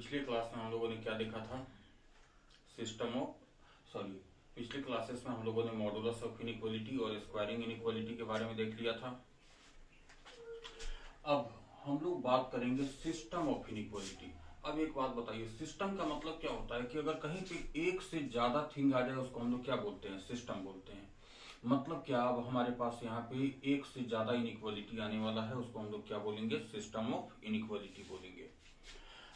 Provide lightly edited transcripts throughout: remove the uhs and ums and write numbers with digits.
पिछले क्लास में हम लोगों ने क्या देखा था, पिछले क्लासेस में हम लोगों ने मॉडुलस ऑफ इनइक्वालिटी और स्क्वायरिंग इनइक्वालिटी के बारे में देख लिया था। अब हम लोग बात करेंगे सिस्टम ऑफ इनइक्वालिटी। अब एक बात बताइए, सिस्टम का मतलब क्या होता है कि अगर कहीं पे एक से ज्यादा थिंग आ जाए उसको हम लोग क्या बोलते हैं, सिस्टम बोलते हैं। मतलब क्या, अब हमारे पास यहाँ पे एक से ज्यादा इनइक्वालिटी आने वाला है, उसको हम लोग क्या बोलेंगे, सिस्टम ऑफ इनइक्वालिटी बोलेंगे।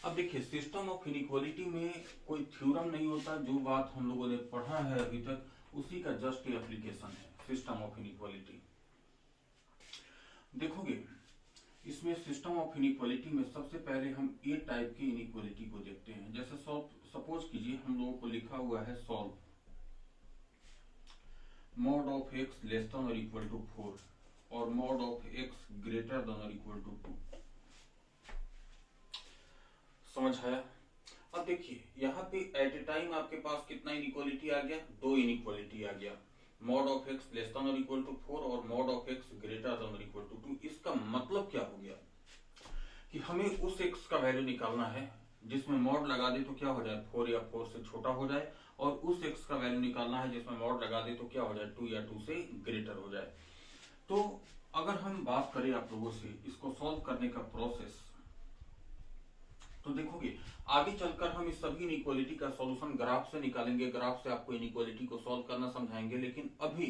अब देखिए, सिस्टम ऑफ इनइक्वालिटी में कोई थ्योरम नहीं होता, जो बात हम लोगों ने पढ़ा है अभी तक उसी का जस्ट एप्लीकेशन है सिस्टम ऑफ इनइक्वालिटी। देखोगे इसमें सिस्टम ऑफ इनइक्वालिटी में सबसे पहले हम ए टाइप की इनइक्वालिटी को देखते हैं। जैसे सपोज कीजिए हम लोगों को लिखा हुआ है solve mod of x less than और इक्वल टू 4 और mod of x greater than और इक्वल टू 2। समझ आया? अब देखिए यहाँ पे एट ए टाइम आपके पास कितना इनइक्वालिटी आ गया, दो इनइक्वालिटी आ गया, mod of x less than और इक्वल टू 4 और mod of x greater than और इक्वल टू 2। इसका मतलब क्या हो गया कि हमें उस एक्स का वैल्यू निकालना है जिसमें मॉड लगा दे तो क्या हो जाए, 4 या 4 से छोटा हो जाए, और उस एक्स का वैल्यू निकालना है जिसमें मॉड लगा दे तो क्या हो जाए, 2 या 2 से ग्रेटर हो जाए। तो अगर हम बात करें आप लोगों से इसको सॉल्व करने का प्रोसेस, तो देखोगे आगे चलकर हम इस सभी इनइक्वालिटी का सॉल्यूशन ग्राफ से निकालेंगे, ग्राफ से आपको इनइक्वालिटी को सॉल्व करना समझाएंगे। लेकिन अभी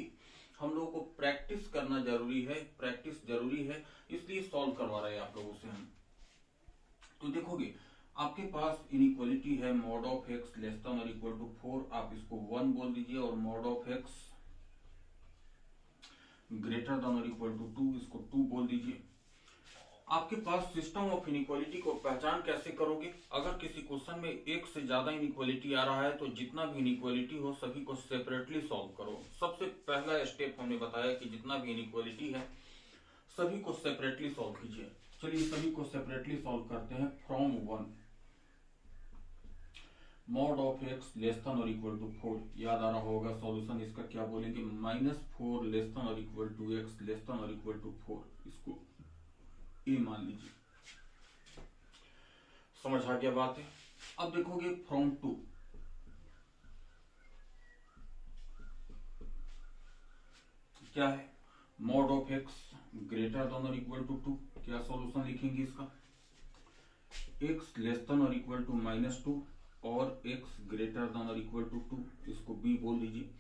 हम लोगों को प्रैक्टिस करना जरूरी है, प्रैक्टिस जरूरी है, इसलिए सॉल्व करवा रहे हैं आप लोगों से हम। तो देखोगे आपके पास इनइक्वालिटी है mod of x less than और इक्वल टू 4, आप इसको 1 बोल दीजिए, और mod of x greater than और इक्वल टू 2 इसको 2 बोल दीजिए। आपके पास सिस्टम ऑफ इनइक्वालिटी को पहचान कैसे करोगे, अगर किसी क्वेश्चन में एक से ज्यादा इनइक्वालिटी आ रहा है तो जितना भी इनइक्वालिटी हो सभी को सेपरेटली सॉल्व करो। सबसे पहला स्टेप हमने बताया कि जितना भी इनइक्वालिटी है सभी को सेपरेटली सॉल्व कीजिए। चलिए सभी को सेपरेटली सॉल्व करते हैं। From 1 mod of x less than और इक्वल टू 4, याद आ रहा होगा सॉल्यूशन इसका क्या बोलेंगे, -4 लेस देन और equal to x less than और इक्वल टू 4, इसको ए मान लीजिए। समझ आ गया बात है? अब देखोगे फ्रॉम 2 क्या है, mod of x greater than और इक्वल टू 2, क्या सॉल्यूशन लिखेंगे इसका, एक्स लेस देन और इक्वल टू -2 और एक्स ग्रेटर देन और इक्वल टू 2, इसको बी बोल दीजिए।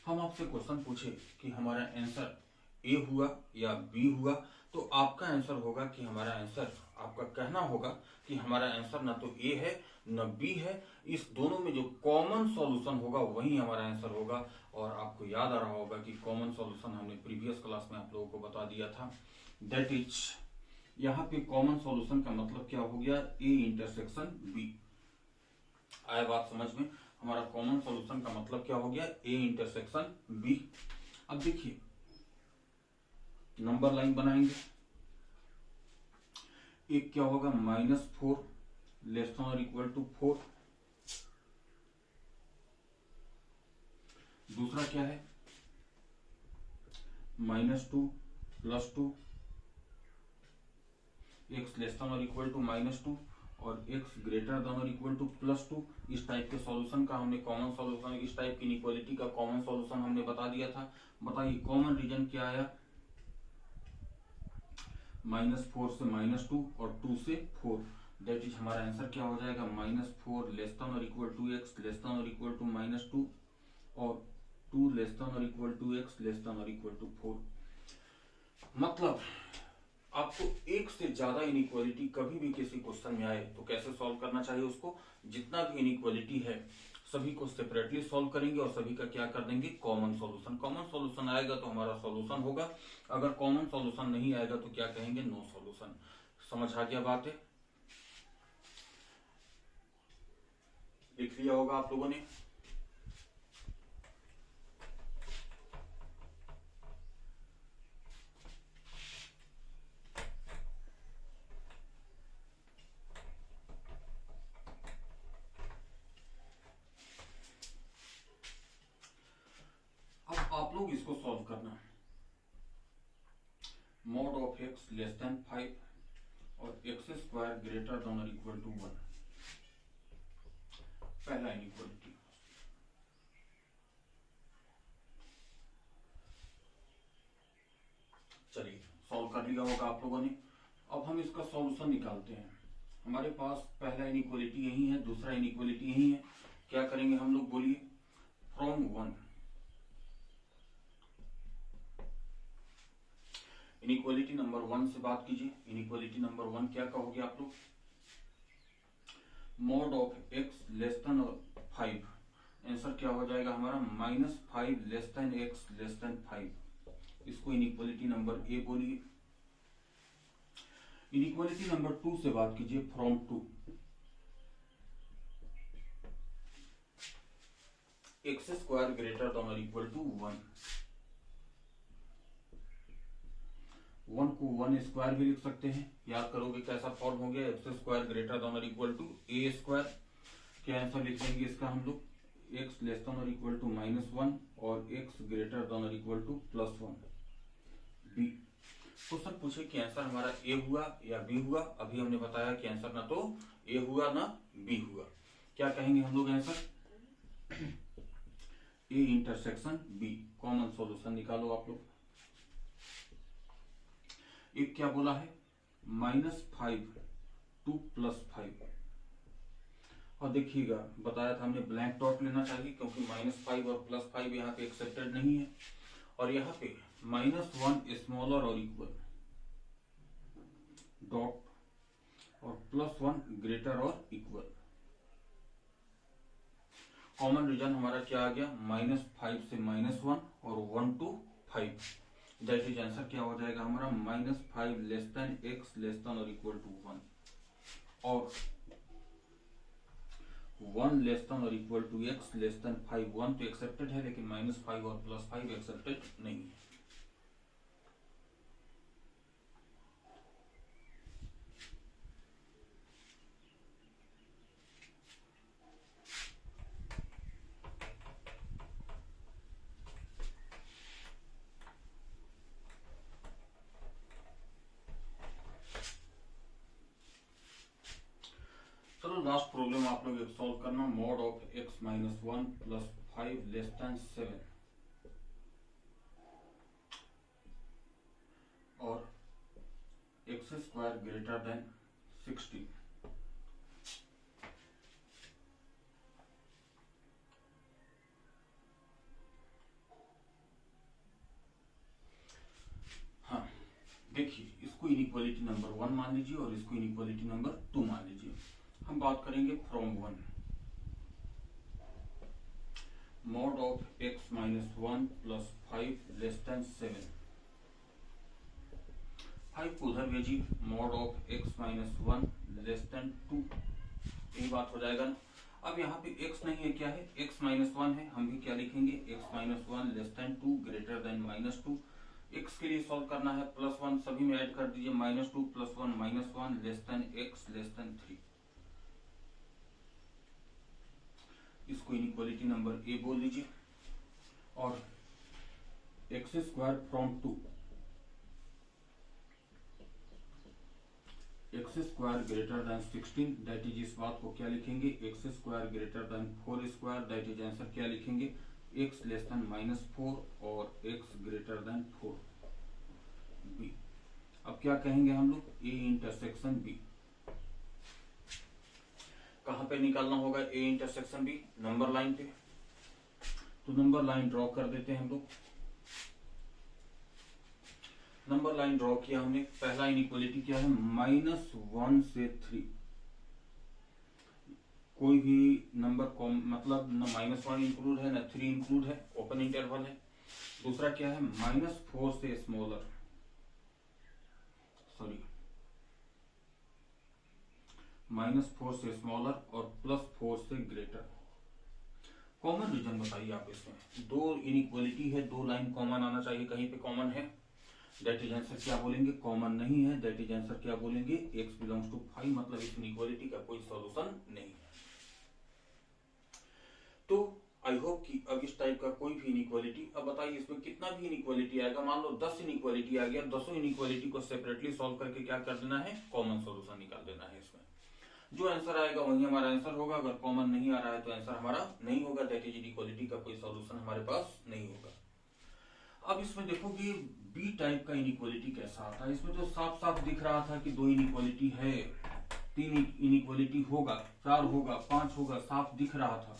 हम आपसे क्वेश्चन पूछे कि हमारा आंसर ए हुआ या बी हुआ, तो आपका आंसर होगा कि हमारा आंसर, आपका कहना होगा कि हमारा आंसर ना तो ए है न बी है, इस दोनों में जो कॉमन सॉल्यूशन होगा वही हमारा आंसर होगा। और आपको याद आ रहा होगा कि कॉमन सॉल्यूशन हमने प्रीवियस क्लास में आप लोगों को बता दिया था, दैट इज यहाँ पे कॉमन सॉल्यूशन का मतलब क्या हो गया, ए इंटरसेक्शन बी। आया बात समझ में? हमारा कॉमन सॉल्यूशन का मतलब क्या हो गया, ए इंटरसेक्शन बी। अब देखिए नंबर लाइन बनाएंगे, एक क्या होगा -4 लेस देन और इक्वल टू 4, दूसरा क्या है -2 प्लस 2, एक्स लेस देन और इक्वल टू -2 और एक्स ग्रेटर देन और इक्वल टू +2। इस टाइप के सॉल्यूशन का हमने कॉमन सॉल्यूशन, इस टाइप की इनइक्वालिटी का कॉमन सॉल्यूशन हमने बता दिया था। बताइए कॉमन रीजन क्या आया, -4 से -2 और 2 से 4, दैट इज हमारा आंसर क्या हो जाएगा, -4 लेस देन और equal to x less than और इक्वल टू -2 और 2 लेस देन और equal to x less than और इक्वल टू 4। मतलब आपको एक से ज्यादा इनइक्वालिटी कभी भी किसी क्वेश्चन में आए तो कैसे सॉल्व करना चाहिए उसको, जितना भी इनइक्वालिटी है सभी को सेपरेटली सॉल्व करेंगे और सभी का क्या कर देंगे, कॉमन सॉल्यूशन। कॉमन सॉल्यूशन आएगा तो हमारा सॉल्यूशन होगा, अगर कॉमन सॉल्यूशन नहीं आएगा तो क्या कहेंगे, नो सॉल्यूशन। समझ आ गया बात है? लिख लिया होगा आप लोगों ने। आप लोग इसको सॉल्व करना, mod of x less than 5 और एक्स स्क्वायर ग्रेटर देन और इक्वल टू 1। पहला इनइक्वालिटी। चलिए सॉल्व कर लिया होगा आप लोगों ने। अब हम इसका सॉल्यूशन निकालते हैं। हमारे पास पहला इनइक्वालिटी यही है, दूसरा इनइक्वालिटी यही है। क्या करेंगे हम लोग, बोलिए। From one, inequality number one से बात कीजिए। इनइक्वालिटी नंबर वन क्या कहोगे आप लोग, mod of x less than 5। Answer क्या हो जाएगा हमारा, -5 less than x less than 5। इसको इनइक्वालिटी नंबर ए बोलिए। इनइक्वालिटी नंबर टू से बात कीजिए, from two, x square greater than और इक्वल टू 1। 1 को 1 स्क्वायर भी लिख सकते हैं। याद करोगे कैसा फॉर्म हो गया, एक्स स्क्वायर ग्रेटर देन और इक्वल टू ए स्क्वायर। क्या आंसर लिखेंगे इसका हम लोग, एक्स लेस देन और इक्वल टू -1 और एक्स ग्रेटर देन और इक्वल टू +1। बी क्वेश्चन पूछे कि आंसर हमारा ए हुआ या बी हुआ। अभी हमने बताया कि आंसर ना तो ए हुआ ना बी हुआ। क्या कहेंगे हम लोग answer, A intersection B. Common solution निकालो आप लोग। एक क्या बोला है, -5 2 +5। और देखिएगा बताया था हमने ब्लैंक डॉट लेना चाहिए क्योंकि -5 और +5 यहाँ पे एक्सेप्टेड नहीं है। और यहाँ पे -1 स्मॉलर और इक्वल डॉट और +1 ग्रेटर और इक्वल। कॉमन रीजन हमारा क्या आ गया, -5 से -1 और 1 to 5। दैट इज आंसर क्या हो जाएगा हमारा, -5 less than x less than और इक्वल टू 1 और 1 लेस देन और equal to x less than 5। 1 तो एक्सेप्टेड है लेकिन -5 और +5 एक्सेप्टेड नहीं है। चलो लास्ट प्रॉब्लम आप लोग सॉल्व करना। Mod of x - 1 + 5 less then 7 और x स्क्वायर ग्रेटर देन 16। हाँ देखिए, इसको इनइक्वालिटी नंबर 1 मान लीजिए और इसको इनइक्वालिटी नंबर 2 मान लीजिए। हम बात करेंगे from 1, mod of x - 1 + 5 less then 7। 5 को उधर भेजिए, mod of x - 1 less than 2। यही बात हो जाएगा ना। अब यहाँ पे x नहीं है, क्या है, x - 1 है। हम भी क्या लिखेंगे, x - 1 less than 2 greater than -2। x के लिए सॉल्व करना है, +1 सभी में ऐड कर दीजिए, -2 + 1 -1 less than x less then 3। इसको इनइक्वालिटी नंबर ए बोल लीजिए। और x square from 2, x square greater then 16। That is, इस बात को क्या लिखेंगे, x square greater then 4 square. That is answer क्या लिखेंगे, एक्स लेस देन -4 और एक्स ग्रेटर देन 4। बी। अब क्या कहेंगे हम लोग, ए इंटरसेक्शन बी। कहां पे निकालना होगा A intersection B, number line पे। तो नंबर लाइन ड्रॉ कर देते हैं हम लोग। नंबर लाइन ड्रॉ किया हमने। पहला इनइक्वालिटी क्या है, -1 से 3। कोई भी नंबर मतलब न -1 इंक्लूड है न 3 इंक्लूड है, ओपन इंटरवल है। दूसरा क्या है, -4 से स्मॉलर, सॉरी -4 से स्मॉलर और +4 से ग्रेटर। कॉमन रीजन बताइए आप इसमें। दो इनइक्वालिटी है, दो लाइन कॉमन आना चाहिए, कहीं पे कॉमन है। दैट इज आंसर क्या बोलेंगे, कॉमन नहीं है। दैट इज आंसर क्या बोलेंगे, x बिलोंग्स टू 5, मतलब इस इनइक्वालिटी का कोई सॉल्यूशन नहीं है। तो आई होप कि अब इस टाइप का कोई भी इनइक्वालिटी, अब बताइए इसमें कितना भी इनइक्वालिटी आएगा, मान लो 10 इनइक्वालिटी आ गया, 10 इनइक्वालिटी को सेपरेटली सॉल्व करके क्या कर देना है, कॉमन सॉल्यूशन निकाल देना है इसमें। जो आंसर आएगा वही हमारा आंसर होगा, अगर कॉमन नहीं आ रहा है तो आंसर हमारा नहीं होगा, दैट इज इनइक्वालिटी का कोई सॉल्यूशन हमारे पास नहीं होगा। अब इसमें देखो कि बी टाइप का इनइक्वालिटी कैसा आता है। इसमें तो साफ साफ दिख रहा था कि 2 इनइक्वालिटी है, 3 इनइक्वालिटी होगा, 4 होगा, 5 होगा, साफ दिख रहा था।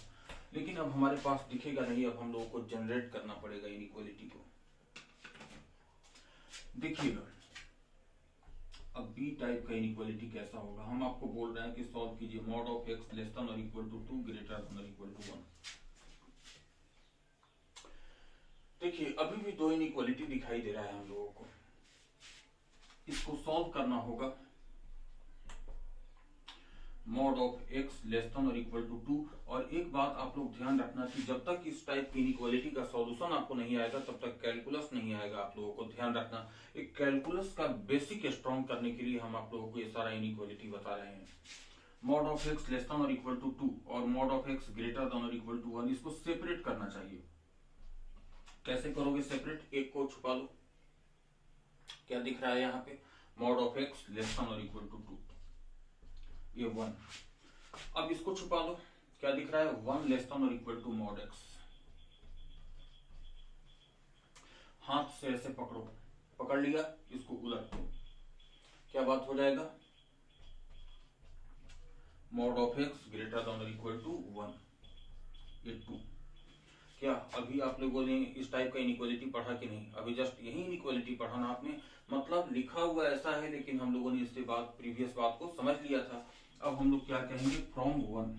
लेकिन अब हमारे पास दिखेगा नहीं, अब हम लोगों को जनरेट करना पड़ेगा इनइक्वालिटी को। देखिएगा अब बी टाइप का इनइक्वालिटी कैसा होगा। हम आपको बोल रहे हैं कि सॉल्व कीजिए mod of x less than और इक्वल टू 2 ग्रेटर देन और इक्वल टू 1। देखिए अभी भी 2 इनइक्वालिटी दिखाई दे रहा है हम लोगों को, इसको सॉल्व करना होगा mod of x less than और इक्वल टू 2। और एक बात आप लोग ध्यान रखना कि जब तक इस टाइप की इनइक्वालिटी का सॉल्यूशन आपको नहीं आएगा तब तक कैलकुलस नहीं आएगा। आप लोगों को ध्यान रखना, एक कैलकुलस का बेसिक स्ट्रॉन्ग करने के लिए हम आप लोगों को ये सारा इनइक्वालिटी बता रहे हैं। Mod of x less than और इक्वल टू 2 और mod of x greater than और इक्वल टू 1, इसको सेपरेट करना चाहिए। कैसे करोगे सेपरेट? एक को छुपा लो, क्या दिख रहा है यहाँ पे? Mod of x less than और इक्वल टू 2, ये 1। अब इसको छुपा लो, क्या दिख रहा है? 1 लेस देन और इक्वल टू मॉड एक्स। हाथ से ऐसे पकड़ो, पकड़ लिया, इसको उलट दो, क्या बात हो जाएगा? Mod of x greater than और इक्वल टू 1, ये 2। क्या अभी आप लोगों ने इस टाइप का इनइक्वालिटी पढ़ा कि नहीं? अभी जस्ट यही इनइक्वालिटी पढ़ा ना आपने, मतलब लिखा हुआ ऐसा है लेकिन हम लोगों ने इसके बाद प्रीवियस बात को समझ लिया था। अब हम लोग क्या कहेंगे? फ्रॉम 1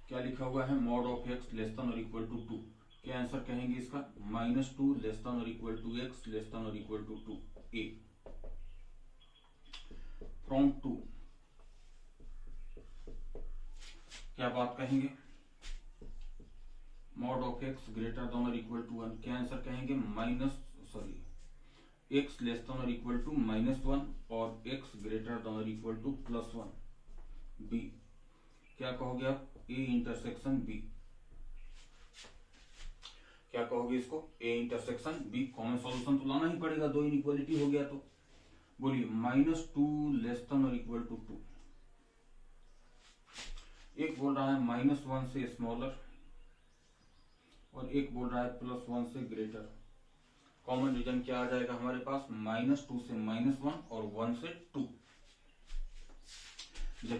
क्या लिखा हुआ है? Mod of x less than और इक्वल टू 2। क्या आंसर कहेंगे इसका? -2 लेस देन और equal to x less than और इक्वल टू 2, ए। फ्रॉम 2 क्या बात कहेंगे? Mod of x greater than और इक्वल टू 1। क्या आंसर कहेंगे? एक्स लेस देन और इक्वल टू -1 और एक्स ग्रेटर देन और इक्वल टू +1, बी। क्या कहोगे आप? A intersection B. क्या कहोगे इसको? A intersection B. Common solution तो लाना ही पड़ेगा, 2 इनइक्वालिटी हो गया तो। बोलिए -2 लेस देन और इक्वल टू 2। एक बोल रहा है -1 से स्मॉलर और एक बोल रहा है +1 से ग्रेटर। कॉमन रीजन क्या आ जाएगा हमारे पास? -2 से -1 और 1 से 2।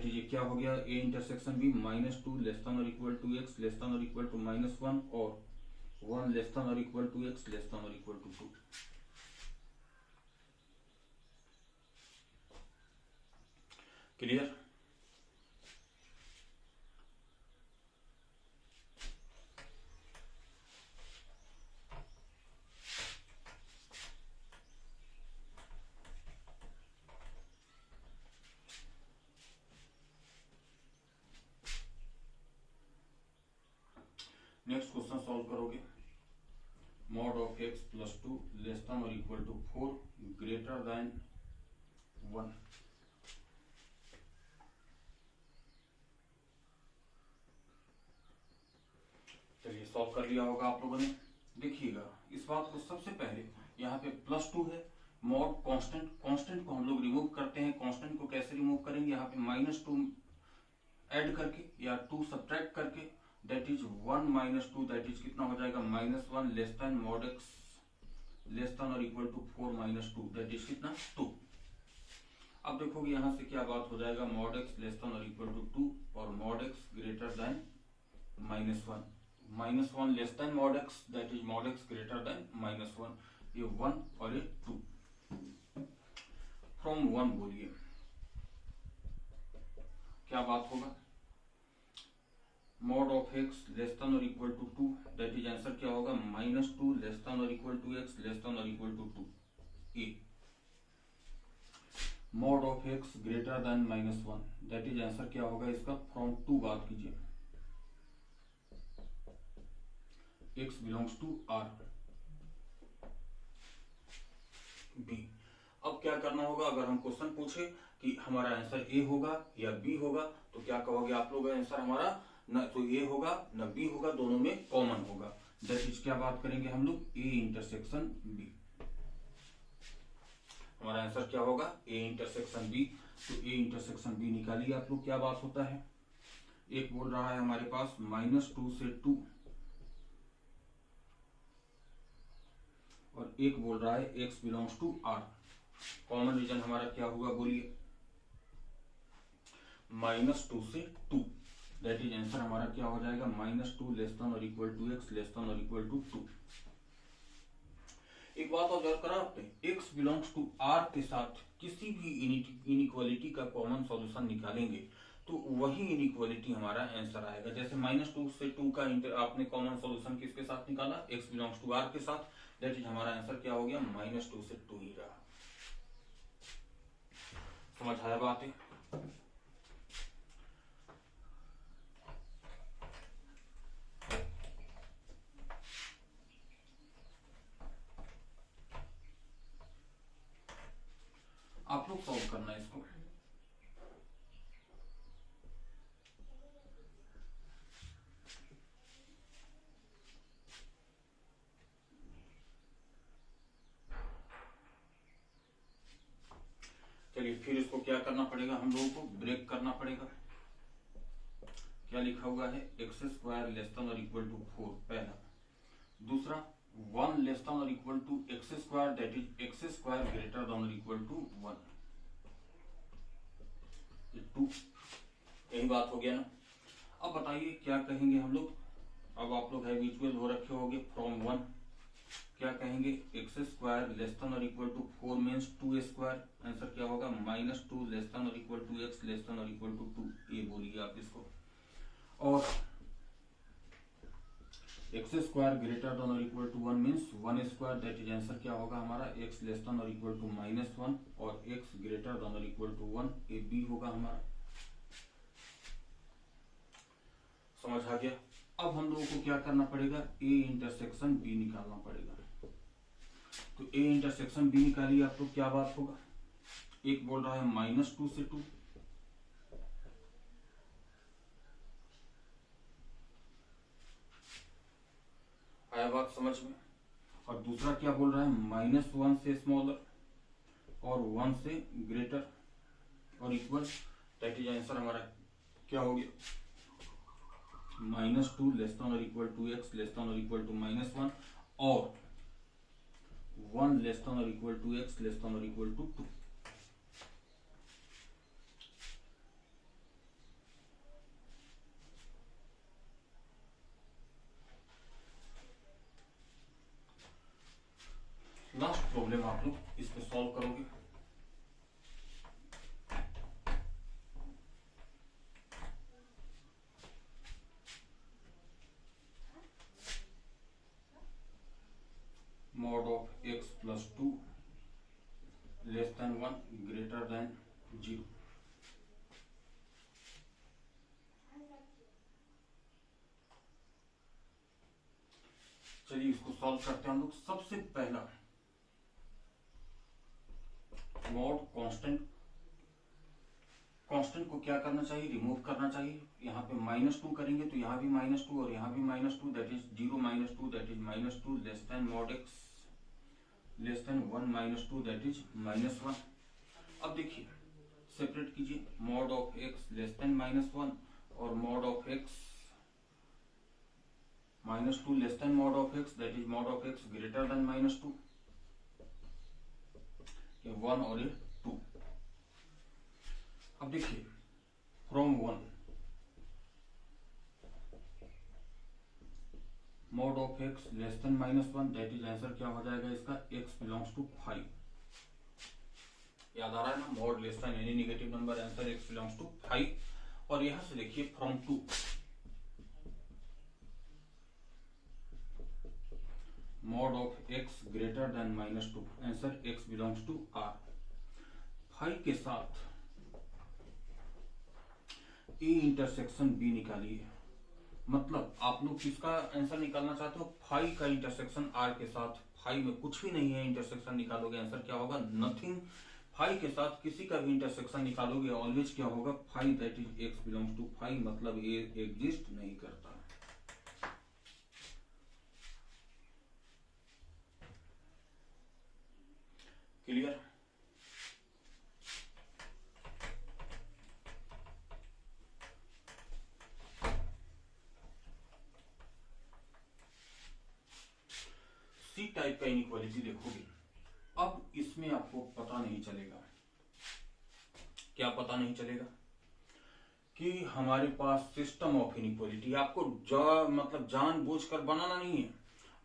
ये क्या हो गया? A intersection B -2 less than और equal to x less than और इक्वल टू -1 और 1 लेस देन और equal to x less than और equal to 2। Clear? Next question solve करोगे। Mod of x plus 2 less than और equal to 4 greater than 1। चलिए solve कर लिया होगा आप लोगों ने। देखिएगा इस बात को सबसे पहले, यहाँ पे +2 है, मॉड कांस्टेंट, कांस्टेंट को हम लोग रिमूव करते हैं। कांस्टेंट को कैसे रिमूव करेंगे? यहाँ पे -2 ऐड करके या 2 सब्ट्रैक्ट करके, दैट इज 1 - 2, दैट इज कितना हो जाएगा? -1 less then mod x less than और इक्वल टू 4 - 2, दैट इज कितना? 2। अब देखोगे यहां से क्या बात हो जाएगा? मॉड एक्स लेस देन और इक्वल टू 2 और mod x greater than -1। -1 less then mod x, that is mod x greater than -1, ये 1 और ये 2। फ्रॉम 1 बोलिए क्या बात होगा? Mod of x less than और equal to 2, that is answer क्या होगा? -2 लेस देन और equal to x less than और equal to 2, A. Mod of x greater than -1, that is answer क्या होगा इसका? फ्रॉम 2 बात कीजिए, x belongs to R, B. अब क्या करना होगा? अगर हम क्वेश्चन पूछे कि हमारा आंसर ए होगा या बी होगा तो क्या कहोगे आप लोग? आंसर हमारा न तो ए होगा न बी होगा, दोनों में कॉमन होगा। दैट इज क्या बात करेंगे हम लोग? A intersection B. हमारा आंसर क्या होगा, ए इंटरसेक्शन बी। तो ए इंटरसेक्शन बी निकालिए आप लोग। क्या बात होता है, एक बोल रहा है हमारे पास -2 से 2 और एक बोल रहा है x belongs to r। Common region हमारा क्या हुआ बोलिए, -2 से 2, दैट इज आंसर हमारा क्या हो जाएगा, -2 लेस देन और equal to x less than और इक्वल टू 2। एक बात ऑब्जर्व करा आपने, x बिलोंग्स टू r के साथ किसी भी इनइक्वालिटी का कॉमन सॉल्यूशन निकालेंगे तो वही इनइक्वालिटी हमारा आंसर आएगा। जैसे -2 से 2 का आपने कॉमन सॉल्यूशन किसके साथ निकाला, x बिलोंग्स टू r के साथ, दैट इज हमारा आंसर क्या हो गया, -2 से 2 ही रहा। समझ आया बात है। आप लोग सॉल्व करना है इसको। चलिए फिर इसको क्या करना पड़ेगा, हम लोगों को ब्रेक करना पड़ेगा। क्या लिखा हुआ है, x² लेस देन और इक्वल टू 4 पहला। दूसरा 1 लेस देन और equal to x², that is x² greater than और इक्वल टू 1, 2। यही बात हो गया ना। अब बताइए क्या कहेंगे हम लोग। अब आप लोग हैबिचुअल हो रखे होंगे फ्रॉम 1, क्या कहेंगे, x² लेस देन और equal to 4 means 2a²। Answer क्या होगा, -2 लेस देन और equal to x less than और इक्वल टू 2, ये बोलिए आप इसको। और x² ग्रेटर देन और equal to 1 means 1², that is answer क्या होगा हमारा, x लेस देन और इक्वल टू -1 और x ग्रेटर देन और इक्वल टू 1, ये बी होगा हमारा। समझ आ गया। अब हम लोगों को क्या करना पड़ेगा, ए इंटरसेक्शन बी निकालना पड़ेगा। तो ए इंटरसेक्शन बी निकालिए आप तो क्या बात होगा, एक बोल रहा है -2 से 2, आया बात समझ में। और दूसरा क्या बोल रहा है, -1 से स्मॉलर और 1 से ग्रेटर और इक्वल, दैट इज आंसर हमारा क्या हो गया, -2 लेस देन और equal to x less than और इक्वल टू -1 और 1 लेस देन और equal to x less than और इक्वल टू 2। लास्ट प्रॉब्लम आप लोग इस पे सॉल्व करोगे। mod of x plus 2 less than 1 greater than 0। चलिए इसको सॉल्व करते हैं हम लोग। सबसे पहला मॉड कांस्टेंट को क्या करना चाहिए, रिमूव करना चाहिए। यहाँ पे -2 करेंगे तो यहाँ भी -2 और यहाँ भी -2, that is 0 -2, that is -2 less then mod x less then 1 -2, that is -1। अब देखिए सेपरेट कीजिए, mod of x less then -1 और mod of x -2 less then mod of x, that is mod of x greater than -2, 1 और 2। अब देखिए from 1 mod of x less then -1, that is answer क्या हो जाएगा इसका, x बिलोंग्स टू 5। याद आ रहा है ना, mod less than any negative number, answer x belongs to 5। और यहां से देखिए from 2 mod of x greater than -2, answer x belongs to r। 5 के साथ ए इंटरसेक्शन बी निकालिए। मतलब आप लोग किसका आंसर निकालना चाहते हो, 5 का इंटरसेक्शन r के साथ। 5 में कुछ भी नहीं है, इंटरसेक्शन निकालोगे आंसर क्या होगा, नथिंग। 5 के साथ किसी का भी इंटरसेक्शन निकालोगे ऑलवेज क्या होगा, 5, that is x belongs to 5, मतलब ये एग्जिस्ट नहीं करता। क्लियर। सी टाइप का इनइक्वालिटी देखोगे, अब इसमें आपको पता नहीं चलेगा, क्या पता नहीं चलेगा कि हमारे पास सिस्टम ऑफ इनइक्वालिटी, आपको मतलब जानबूझकर बनाना नहीं है,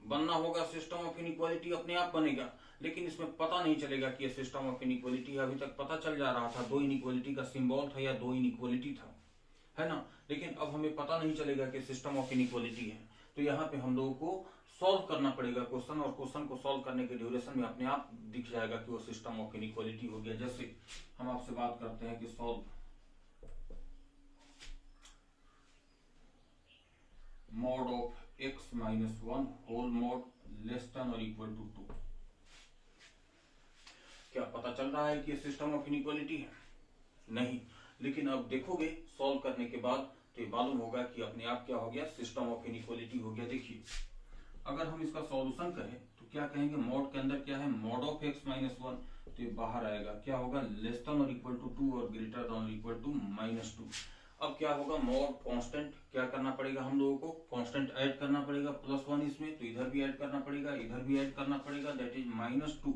बनना होगा सिस्टम ऑफ इनइक्वालिटी अपने आप बनेगा, लेकिन इसमें पता नहीं चलेगा कि ये सिस्टम ऑफ इनइक्वालिटी है। अभी तक पता चल जा रहा था दो इनइक्वालिटी का सिंबल था या दो इनइक्वालिटी था, है ना, लेकिन अब हमें पता नहीं चलेगा कि सिस्टम ऑफ इनइक्वालिटी है। तो यहाँ पे हम लोगों को सॉल्व करना पड़ेगा क्वेश्चन, और क्वेश्चन को सॉल्व करने के ड्यूरेशन में अपने आप दिख जाएगा कि वो सिस्टम ऑफ इनइक्वालिटी हो गया। जैसे हम आपसे बात करते हैं कि solve mod of x minus 1 whole mod less than or equal to 2। क्या पता चल रहा है कि ये सिस्टम ऑफ इनइक्वालिटी है? नहीं, लेकिन अब देखोगे सॉल्व करने के बाद तो ये मालूम होगा कि अपने आप क्या हो गया, सिस्टम ऑफ इनइक्वालिटी हो गया। देखिए अगर हम इसका सॉल्यूशन करें तो क्या कहेंगे, मॉड के अंदर क्या है, मॉड ऑफ x माइनस 1, तो ये बाहर आएगा, क्या होगा, लेस देन और इक्वल टू 2 और ग्रेटर देन और इक्वल टू -2। अब क्या होगा, मॉड कांस्टेंट क्या करना पड़ेगा, हम लोगों को कांस्टेंट ऐड करना पड़ेगा +1 इसमें, तो इधर भी ऐड करना पड़ेगा, इधर भी ऐड करना पड़ेगा, दैट इज -2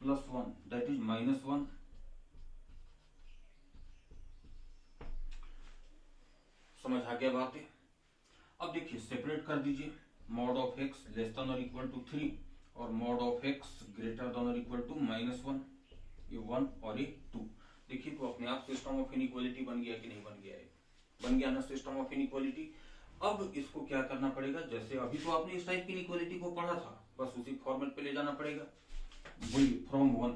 + 1 दैट इज -1। समझ आ गया बात है? अब देखिए सेपरेट कर दीजिए, mod of x less than और इक्वल टू 3 और mod of x greater than और इक्वल टू -1, ये 1 और ये 2। देखिए तो अपने आप सिस्टम ऑफ इनइक्वालिटी बन गया कि नहीं बन गया है, बन गया ना सिस्टम ऑफ इनइक्वालिटी। अब इसको क्या करना पड़ेगा, जैसे अभी तो आपने इस टाइप की इनइक्वालिटी को पढ़ा था, बस उसी फॉर्मेट पे ले जाना पड़ेगा। वही फ्रॉम 1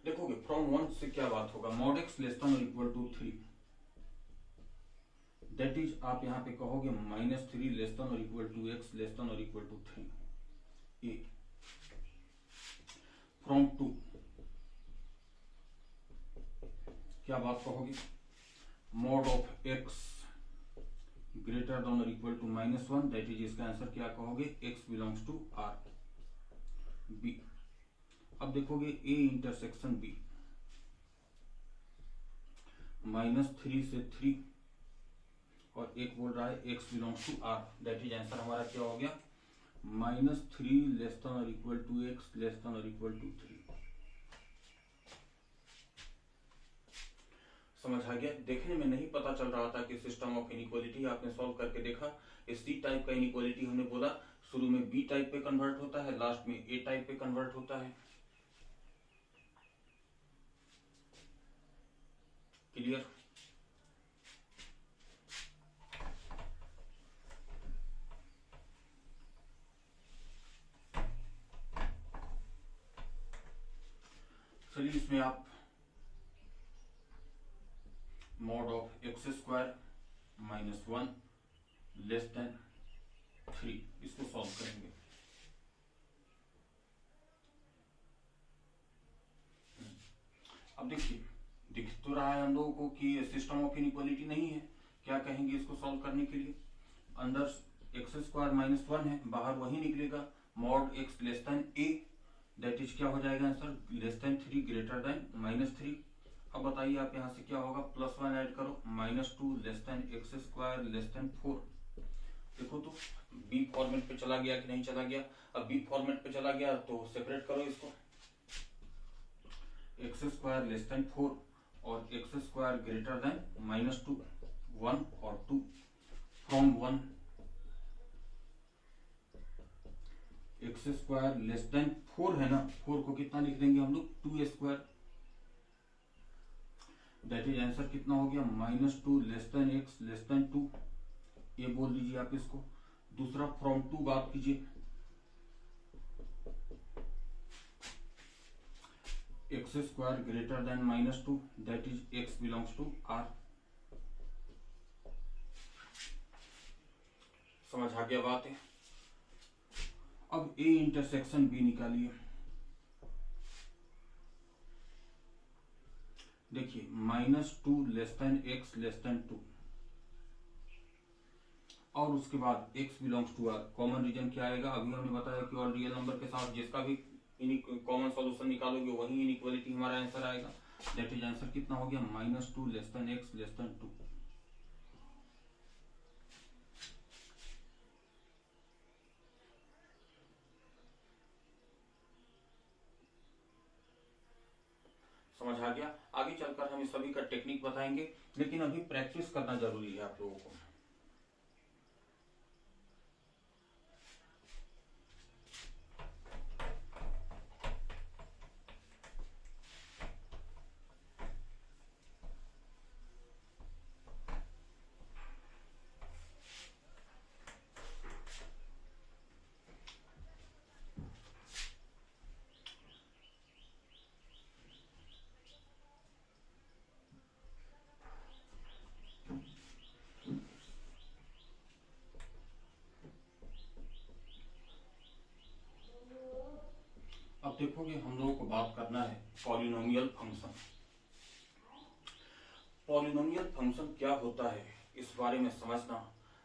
देखोगे, फ्रॉम 1 से क्या बात होगा, मॉड x लेस देन और इक्वल टू 3, दैट इज आप यहाँ पे कहोगे -3 लेस देन और equal to x less than और इक्वल टू 3। ए फ्रॉम 2 क्या बात कहोगे, mod of x greater than और इक्वल टू -1, दैट इज इसका आंसर क्या कहोगे, x belongs to R। B अब देखोगे A इंटरसेक्शन B, -3 से 3 और एक बोल रहा है x belongs to R, that is answer हमारा क्या हो गया, -3 लेस देन और equal to x less than और इक्वल टू 3। समझ आ गया? देखने में नहीं पता चल रहा था कि सिस्टम ऑफ इनइक्वालिटी, आपने सॉल्व करके देखा, इस सी टाइप का इनइक्वालिटी हमने बोला शुरू में बी टाइप पे कन्वर्ट होता है, लास्ट में ए टाइप पे कन्वर्ट होता है। क्लियर? चलिए इसमें आप mod of x square -1 less then 3 इसको सॉल्व करेंगे। अब देखिए दिख तो रहा है हम लोगों को कि सिस्टम ऑफ इनइक्वालिटी नहीं है। क्या कहेंगे इसको सॉल्व करने के लिए, अंदर x स्क्वायर -1 है, बाहर वही निकलेगा, mod x less then a, that is क्या हो जाएगा answer, less than 3 greater than -3। अब बताइए आप यहाँ से क्या होगा, +1 ऐड करो, -2 less than x square less than 4। देखो तो बी फॉर्मेट पे चला गया कि नहीं चला गया। अब बी फॉर्मेट पे चला गया तो सेपरेट करो इसको, x स्क्वायर लेस देन 4 और x स्क्वायर ग्रेटर देन -2, 1 और 2, from 1 x square less than 4 है ना, 4 को कितना लिख देंगे हम लोग, 2 स्क्वायर, दैट इज आंसर कितना हो गया, -2 less than x less than 2, ये बोल दीजिए आप इसको। दूसरा फ्रॉम 2 बात कीजिए, x square greater than -2, that is x belongs to R। समझ आ गया बात है? अब A इंटरसेक्शन B निकालिए। देखिए -2 less than x less than 2 और उसके बाद x belongs to R, common region क्या आएगा, अभी हमने बताया कि ऑल रियल नंबर के साथ जिसका भी कॉमन सॉल्यूशन निकालोगे वही इनइक्वालिटी हमारा आंसर आएगा। दैट इज आंसर कितना हो गया, -2 less than x less than 2। समझ आ गया। आगे चलकर हम इस सभी का टेक्निक बताएंगे, लेकिन अभी प्रैक्टिस करना जरूरी है आप लोगों को। अब देखोगे हम लोगों को बात करना है पॉलिनोमियल फंक्शन। पॉलिनोमियल फंक्शन क्या होता है इस बारे में समझना,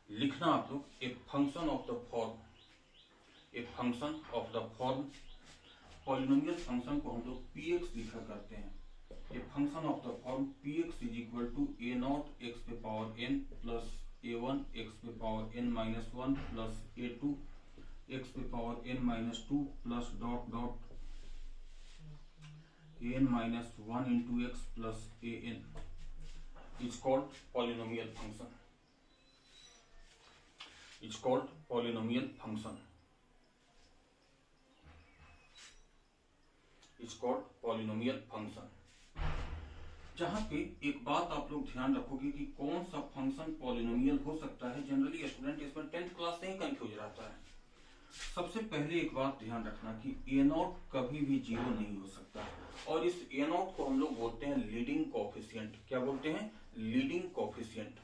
लिखना आप लोग। A function of the form, a function of the form, polynomial function को हम लोग px लिखा करते हैं। A function of the form px is equal to a not x पे power n plus a1 x पे power n minus 1 plus a2 x पे power n minus 2 plus dot dot an minus 1 into x plus an is called polynomial function. It's called polynomial function. It's called polynomial function. जहां पे एक बात आप लोग ध्यान रखोगे कि कौन सा फंक्शन पॉलिनोमियल हो सकता है। जनरली स्टूडेंट इसमें 10th क्लास से ही कंफ्यूज रहता है। सबसे पहले एक बात ध्यान रखना कि ए नॉट कभी भी जीरो नहीं हो सकता, और इस ए नॉट को हम लोग बोलते हैं लीडिंग कोफिशिएंट। क्या बोलते हैं? Leading coefficient.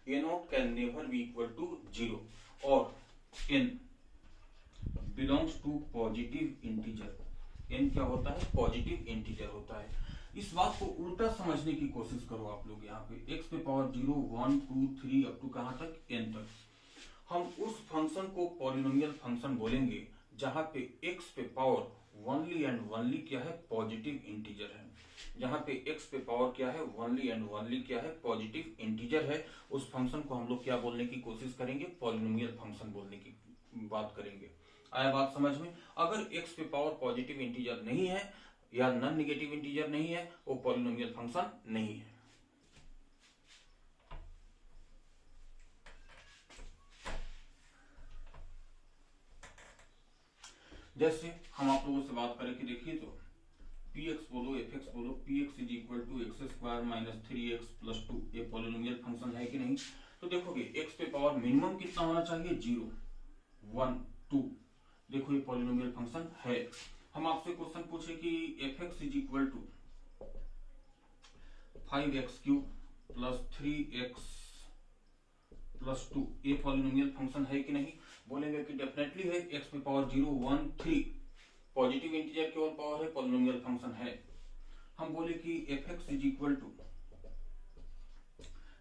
A not can never be equal to zero, और n belongs to positive integer. N क्या होता है? पॉजिटिव इंटीजर होता है। इस बात को उल्टा समझने की कोशिश करो आप लोग। यहाँ पे एक्स पे पावर 0 1 2 3 अप टू कहां तक? एन तक। हम उस फंक्शन को पॉलिनोमियल फंक्शन बोलेंगे जहां पे x पे पावर ओनली एंड ओनली क्या है? पॉजिटिव इंटीजर है। जहां पे x पे पावर क्या है? ओनली एंड ओनली क्या है? पॉजिटिव इंटीजर है। उस फंक्शन को हम लोग क्या बोलने की कोशिश करेंगे? पॉलिनोमियल फंक्शन बोलने की बात करेंगे। आया बात समझ में? अगर x पे पावर पॉजिटिव इंटीजर नहीं है या नॉन नेगेटिव इंटीजर नहीं है, वो पॉलिनोमियल फंक्शन नहीं है। जैसे हम आप लोगों से बात करें कि देखिए तो px बोलो fx बोलो, px is equal to x square minus 3x plus 2, ये पॉलिनोमियल फंक्शन है कि नहीं? तो देखोगे x पे पावर मिनिमम कितना होना चाहिए? 0 1 2। देखो ये पॉलिनोमियल फंक्शन है। हम आपसे क्वेश्चन पूछे कि fx is equal to 5x³ plus 3x plus 2, ये पॉलिनोमियल फंक्शन है कि नहीं? बोलेंगे कि डेफिनेटली है। x पे पावर 0 1 3 पॉजिटिव इंटीजर केवल पावर है, पॉलिनोमियल फंक्शन है। हम बोले कि fx is equal to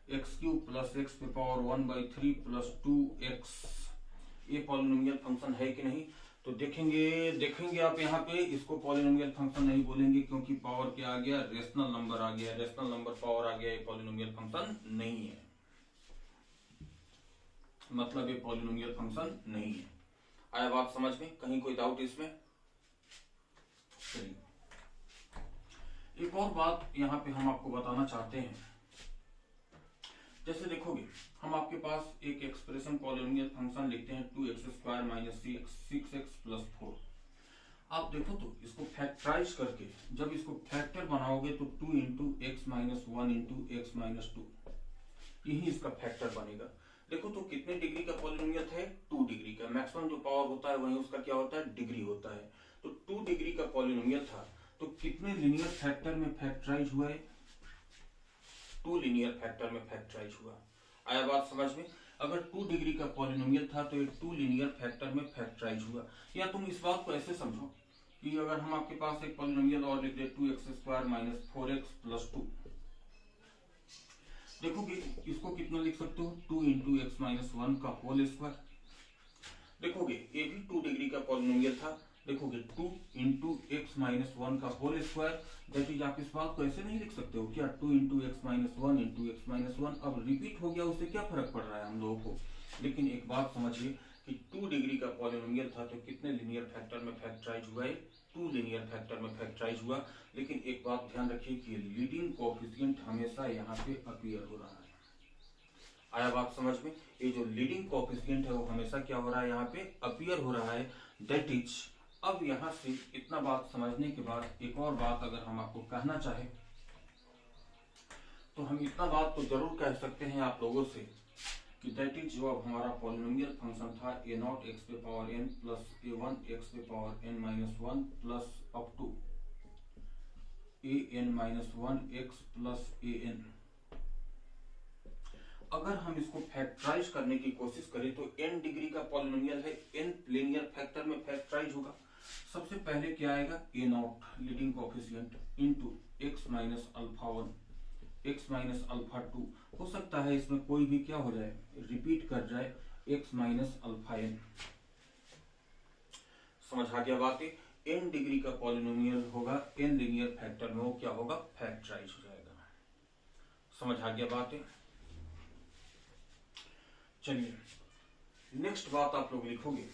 x³ plus x पे पावर 1/3 प्लस 2x, ये पॉलिनोमियल फंक्शन है कि नहीं? तो देखेंगे आप यहाँ पे इसको पॉलिनोमियल फंक्शन नहीं बोलेंगे, क्योंकि पावर क्या आ गया? रेशनल नंबर आ गया। रेशनल नंबर पावर आ गया, ये पॉलिनोमियल फंक्शन नहीं है। मतलब ये पॉलिनोमियल फंक्शन नहीं है। आया बात समझ में? कहीं कोई डाउट इसमें? चलिए एक और बात यहाँ पे हम आपको बताना चाहते हैं। जैसे देखोगे हम आपके पास एक एक्सप्रेशन पॉलिनोमियल फंक्शन लिखते हैं 2x² माइनस 6x प्लस 4। आप देखो तो इसको फैक्टराइज करके जब इसको फैक्टर बनाओगे तो 2 into x minus 1 into x minus 2, यही इसका फैक्टर बनेगा। देखो तो कितने डिग्री का पॉलिनोमियल है? 2 डिग्री का। मैक्सिमम जो पावर होता है वही उसका क्या होता है? डिग्री होता है। तो 2 डिग्री का पॉलिनोमियल था, तो कितने लिनियर फैक्टर में फैक्टराइज हुआ है? 2 लिनियर फैक्टर में फैक्टराइज हुआ। आया बात समझ में? अगर 2 डिग्री का पॉलिनोमियल था तो ये 2 लिनियर फैक्टर में फैक्टराइज हुआ। या तुम इस बात को ऐसे समझो कि अगर हम आपके पास एक पॉलिनोमियल और लिख दे 2x² माइनस 4x प्लस 2, देखोगे इसको कितना लिख सकते हो? 2 इंटू एक्स माइनस 1 का होल स्क्वायर। देखोगे ये भी 2 डिग्री का पॉलिनोमियल था। देखोगे 2 इंटू एक्स माइनस 1 का होल स्क्वायर, दैट इज आप इस बात को ऐसे नहीं लिख सकते हो क्या? 2 into x minus 1 into x minus 1। अब रिपीट हो गया, उससे क्या फर्क पड़ रहा है हम लोगों को? लेकिन एक बात समझिए कि 2 डिग्री का पॉलिनोमियल था तो कितने लीनियर फैक्टर में फैक्टराइज हुआ है, 2 लीनियर फैक्टर में फैक्टराइज हुआ। लेकिन एक बात ध्यान रखिए कि लीडिंग कोएफिशिएंट हमेशा यहाँ पे अपीयर हो रहा है। आया बात समझ में? ये जो लीडिंग कोएफिशिएंट है वो हमेशा क्या हो रहा है, यहाँ पे अपीयर हो रहा है। दैट इज, अब यहाँ से इतना बात समझने के बाद एक और बात अगर हम आपको कहना चाहे तो हम इतना बात तो जरूर कह सकते हैं आप लोगों से कि दैट इज, जो अब हमारा पॉलिनोमियल फंक्शन था a0 x पे power n plus a1 x पे power n minus 1 plus up to an minus 1 x plus an, अगर हम इसको फैक्टराइज करने की कोशिश करें तो n डिग्री का पॉलिनोमियल है, n लीनियर फैक्टर में फैक्टराइज होगा। सबसे पहले क्या आएगा, a0 leading coefficient into x minus alpha 1 x minus alpha 2, हो सकता है इसमें कोई भी क्या हो जाए, रिपीट कर जाए, x माइनस अल्फा n। समझ आ गया बात है? n डिग्री का पॉलिनोमियल होगा, n लीनियर फैक्टर में वो क्या होगा, फैक्टराइज हो जाएगा। समझ आ गया बात है? चलिए नेक्स्ट बात आप लोग लिखोगे,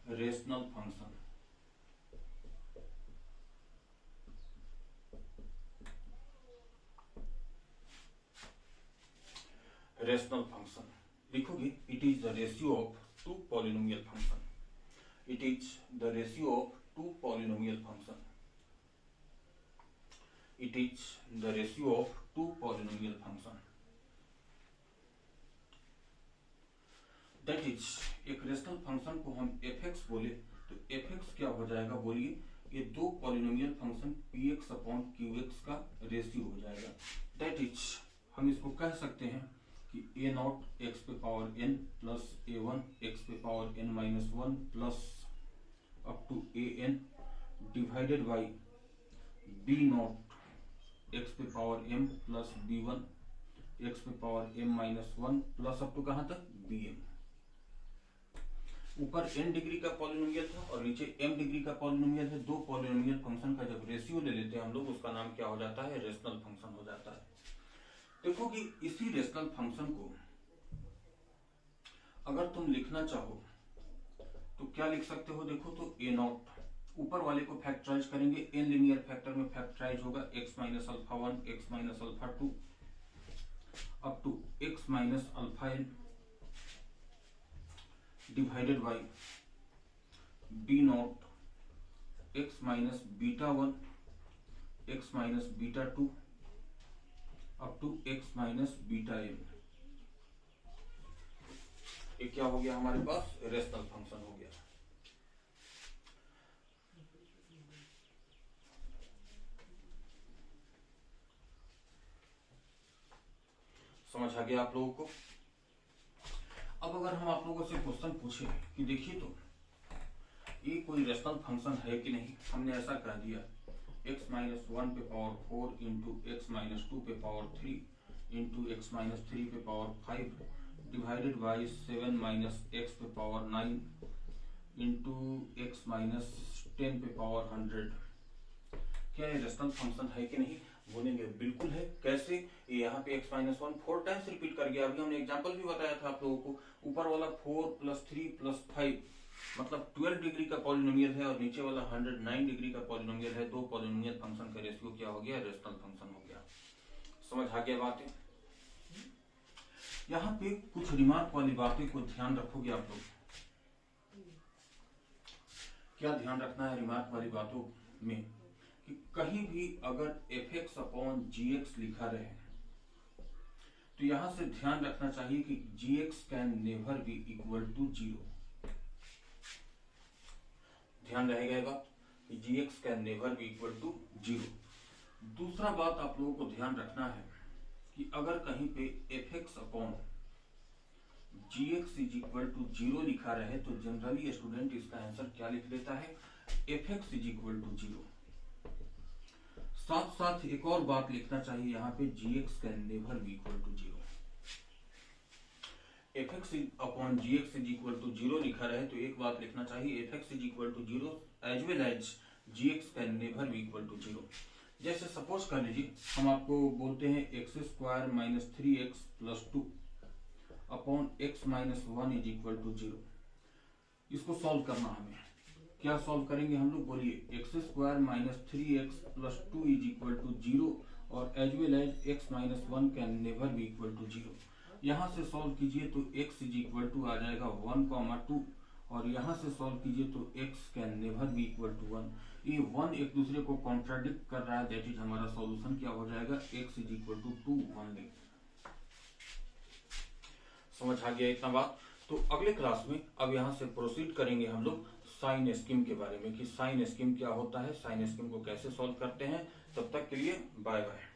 रेशनल फंक्शन। रेशनल फंक्शन लिखोगे, it is the ratio of two polynomial function. It is the ratio of two polynomial function. It is the ratio of two polynomial function. That is, एक rational function को हम fx बोले तो fx क्या हो जाएगा, बोलिए, ये दो polynomial function px upon qx का रेशियो हो जाएगा। दैट इज, हम इसको कह सकते हैं कि a0 x पे power n plus a1 x पे power n minus 1 plus up to an divided by b0 x पे power m plus b1 x पे power m minus 1 plus up to कहां तक, bm। ऊपर n डिग्री का polynomial था और नीचे m डिग्री का पॉलिनोमियल है। दो पॉलिनोमियल फंक्शन का जब रेशियो ले लेते हैं हम लोग, उसका नाम क्या हो जाता है, रेशनल फंक्शन हो जाता है। देखो कि इसी रेशनल फंक्शन को अगर तुम लिखना चाहो तो क्या लिख सकते हो, देखो तो a0, ऊपर वाले को फैक्टराइज करेंगे, n लीनियर फैक्टर में फैक्टराइज होगा, x minus alpha 1 x minus alpha 2 up to x minus alpha n divided by b0 x minus beta 1 x minus beta 2 up to x minus beta m। ये क्या हो गया हमारे पास, rational function हो गया। समझ आ गया आप लोगों को? अब अगर हम आप लोगों से क्वेश्चन पूछे कि देखिए तो ये कोई रेशनल फंक्शन है कि नहीं, हमने ऐसा कह दिया x माइनस 1 पे पावर 4 इंटू एक्स माइनस 2 पे पावर 3 इंटू एक्स माइनस 3 पे power 5 divided by 7 minus x पे पावर 9 इंटू एक्स माइनस 10 पे पावर 100। क्या ये रेशनल फंक्शन है कि नहीं? बोलेंगे बिल्कुल है। कैसे? यहाँ पे x माइनस 1 4 टाइम्स रिपीट कर गया। अभी हमने एग्जांपल भी बताया था आप लोगों को, ऊपर वाला 4 प्लस 3 प्लस 5 मतलब 12 डिग्री का पॉलिनोमियल है और नीचे वाला 109 डिग्री का पॉलिनोमियल है। दो पॉलिनोमियल फंक्शन का रेशियो क्या हो गया, रेशनल फंक्शन हो गया। समझ आ गया बात है? यहाँ पे कुछ रिमार्क वाली बातें को ध्यान रखोगे आप लोग। क्या ध्यान रखना है रिमार्क वाली बातों में कि कहीं भी अगर fx अपॉन gx लिखा रहे तो यहां से ध्यान रखना चाहिए कि gx can never be equal to 0। ध्यान रहेगा बात कि gx can never be equal to 0। दूसरा बात आप लोगों को ध्यान रखना है कि अगर कहीं पे fx upon gx is equal to 0 लिखा रहे तो जनरली स्टूडेंट इसका आंसर क्या लिख देता है, fx इज इक्वल टू 0। साथ साथ एक और बात लिखना चाहिए यहाँ पे, gx can never be equal to 0। fx upon gx is equal to 0 लिखा रहे तो एक बात लिखना चाहिए, fx is equal to 0 as well as gx can never be equal to 0। जैसे सपोज कर लीजिए हम आपको बोलते हैं x² minus 3x plus 2 upon x minus 1 is equal to 0। इसको सॉल्व करना हमें, क्या सॉल्व करेंगे हम लोग, बोलिए x² minus 3x plus 2 is equal to 0 और as well as x minus 1 can never be equal to 0। यहाँ से सॉल्व कीजिए तो x इज इक्वल टू आ जाएगा 1,2 और यहाँ से सॉल्व कीजिए तो x can never be equal to 1। ये 1 एक दूसरे को कॉन्ट्राडिक्ट कर रहा है, दैट इज हमारा सॉल्यूशन क्या हो जाएगा, x is equal to 2 only. समझ आ गया इतना बात। तो अगले क्लास में अब यहाँ से प्रोसीड करेंगे हम लोग साइन स्कीम के बारे में कि साइन स्कीम क्या होता है, साइन स्कीम को कैसे सॉल्व करते हैं। तब तक के लिए बाय बाय।